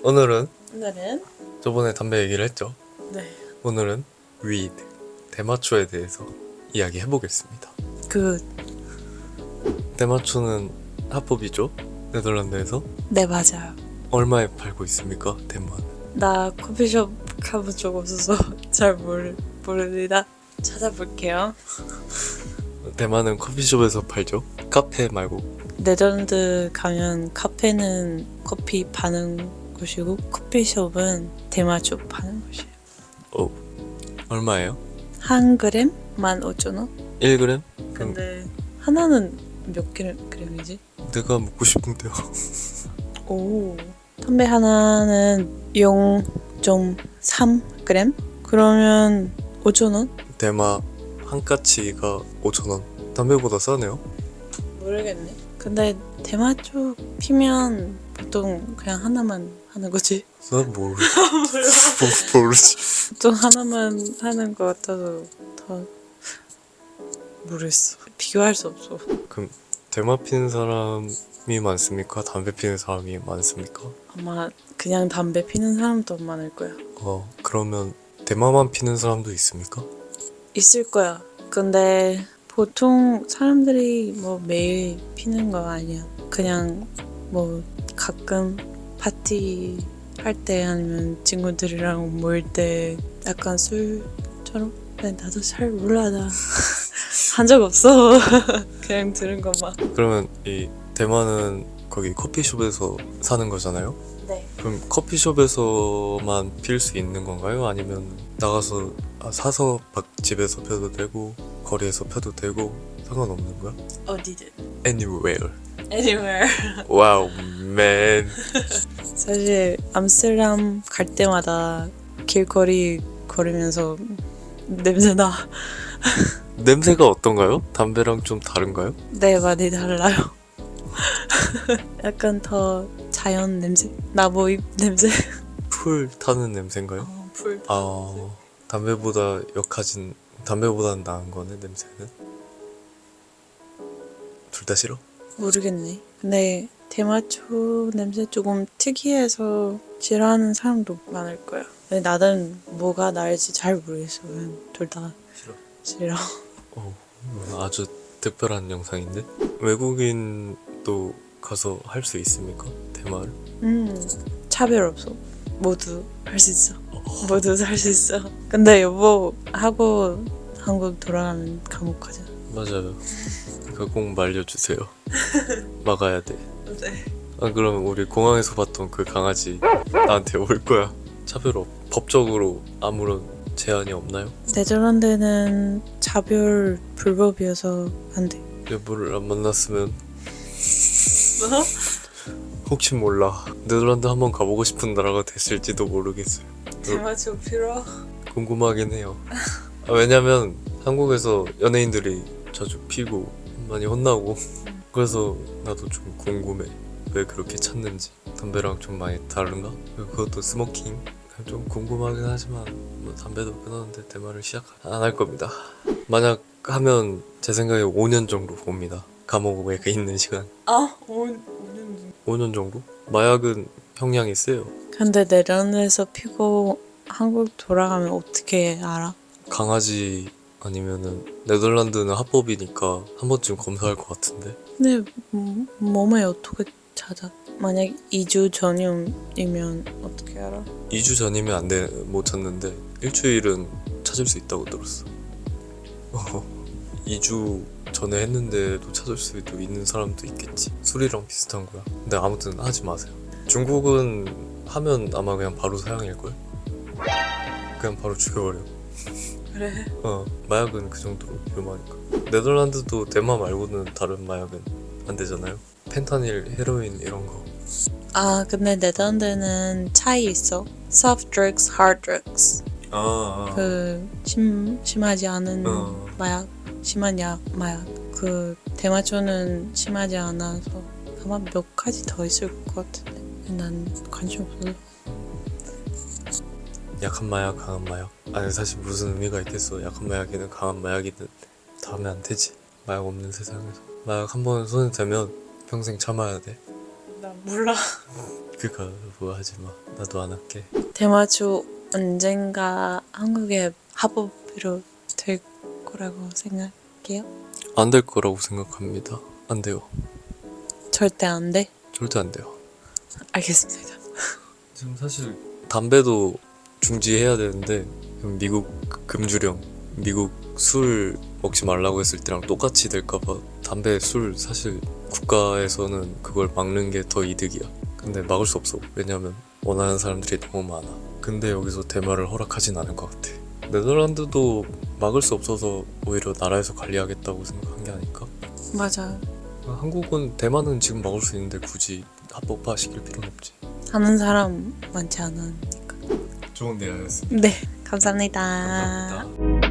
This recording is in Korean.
오늘은 오늘은 저번에 담배 얘기를 했죠. 네. 오늘은 위드 대마초에 대해서 이야기해 보겠습니다. 대마초는 합법이죠. 네덜란드에서. 네, 맞아요. 얼마에 팔고 있습니까? 대마는? 나 커피숍 가본 적 없어서 잘 모릅니다. 찾아볼게요. 대마는 커피숍에서 팔죠. 카페 말고. 네덜란드 가면 카페는 커피 파는 곳이고 커피숍은 대마초 파는 곳이에요. 얼마예요? 한 그램 15,000원? 1g? 근데 하나는 몇 그램이지? 내가 먹고 싶은데요. 오, 담배 하나는 0.3g? 그러면 5,000원? 대마 한 까치가 5,000원. 담배보다 싸네요. 모르겠네. 근데 대마초 피면 보통 그냥 하나만 하는 거지. 난 모르지. 보통 하나만 하는 거 같아서 더 모르겠어. 비교할 수 없어. 그럼 대마 피는 사람이 많습니까? 담배 피는 사람이 많습니까? 아마 그냥 담배 피는 사람도 많을 거야. 그러면 대마만 피는 사람도 있습니까? 있을 거야. 근데 보통 사람들이 뭐 매일 피는 거 아니야. 그냥 뭐 가끔 파티 할 때 아니면 친구들이랑 모일 때 약간 술처럼? 근데 나도 잘 몰라. 나 한 적 없어. 그냥 들은 것만. 그러면 이 대마는 거기 커피숍에서 사는 거잖아요? 네. 그럼 커피숍에서만 필 수 있는 건가요? 아니면 나가서 사서 집에서 펴도 되고 거리에서 펴도 되고 상관없는 거야? 어디든. Anywhere. Anywhere. 와우, man. 사실 암스테르담 갈 때마다 길거리 걸으면서 냄새나. 냄새가 어떤가요? 담배랑 좀 다른가요? 네, 많이 달라요. 약간 더 자연 냄새? 나무잎 냄새? 풀 타는 냄새인가요? 풀. 담배보다는 나은 거네, 냄새는. 둘 다 싫어? 모르겠네. 근데 대마초 냄새 조금 특이해서 싫어하는 사람도 많을 거야. 근데 나는 뭐가 나을지 잘 모르겠어. 둘 다 싫어. 아주 특별한 영상인데? 외국인도 가서 할 수 있습니까? 대마를? 차별 없어. 모두 할 수 있어. 모두 살 수 있어. 근데 여보 하고 한국 돌아가면 감옥 가자. 맞아요. 그거 꼭 말려주세요. 막아야 돼. 네. 그러면 우리 공항에서 봤던 그 강아지 나한테 올 거야. 법적으로 아무런 제한이 없나요? 네덜란드는 차별 불법이어서 안 돼. 여보를 안 만났으면 혹시 몰라. 네덜란드 한번 가보고 싶은 나라가 됐을지도 모르겠어요. 대마초 필요? 궁금하긴 해요. 왜냐면 한국에서 연예인들이 자주 피고 많이 혼나고 그래서 나도 좀 궁금해. 왜 그렇게 찾는지. 담배랑 좀 많이 다른가? 그것도 스모킹? 좀 궁금하긴 하지만 뭐 담배도 끊었는데 대마를 시작 안 할 겁니다. 만약 하면 제 생각에 5년 정도 봅니다. 감옥에 있는 시간 5년 정도? 마약은 형량이 세요. 근데 네덜란드에서 피고 한국 돌아가면 어떻게 알아? 강아지 아니면은 네덜란드는 합법이니까 한 번쯤 검사할 것 같은데. 근데 몸에 어떻게 찾아? 만약 2주 전이면 어떻게 알아? 2주 전이면 못 찾는데 일주일은 찾을 수 있다고 들었어. 2주 전에 했는데도 찾을 수도 있는 사람도 있겠지. 술이랑 비슷한 거야. 근데 아무튼 하지 마세요. 중국은 하면 아마 그냥 바로 사형일걸? 그냥 바로 죽여버려. 그래? 마약은 그 정도로 위험하니까. 네덜란드도 대마 말고는 다른 마약은 안 되잖아요. 펜타닐, 헤로인 이런 거. 근데 네덜란드는 차이 있어. Soft drugs, hard drugs. 심하지 않은 마약, 심한 마약. 대마초는 심하지 않아서 아마 몇 가지 더 있을 것 같은데 난 관심 없어. 약한 마약, 강한 마약. 사실 무슨 의미가 있겠어. 약한 마약이든 강한 마약이든 다 하면 안 되지. 마약 없는 세상에서. 마약 한 번 손에 대면 평생 참아야 돼. 나 몰라. 그가 뭐 하지마 나도 안 할게. 대마초 언젠가 한국에 합법으로 될 거라고 생각해요? 안 될 거라고 생각합니다. 안 돼요. 절대 안 돼? 절대 안 돼요. 알겠습니다. 지금 사실 담배도 중지해야 되는데 미국 금주령, 미국 술 먹지 말라고 했을 때랑 똑같이 될까봐 담배, 술 사실 국가에서는 그걸 막는 게 더 이득이야. 근데 막을 수 없어. 왜냐면 원하는 사람들이 너무 많아. 근데 여기서 대마를 허락하진 않을 것 같아. 네덜란드도 막을 수 없어서 오히려 나라에서 관리하겠다고 생각한 게 아닐까? 맞아. 한국은 대마는 지금 막을 수 있는데 굳이 합법화 시킬 필요는 없지. 하는 사람 많지 않으니까. 좋은 대화였습니다. 네, 감사합니다. 감사합니다.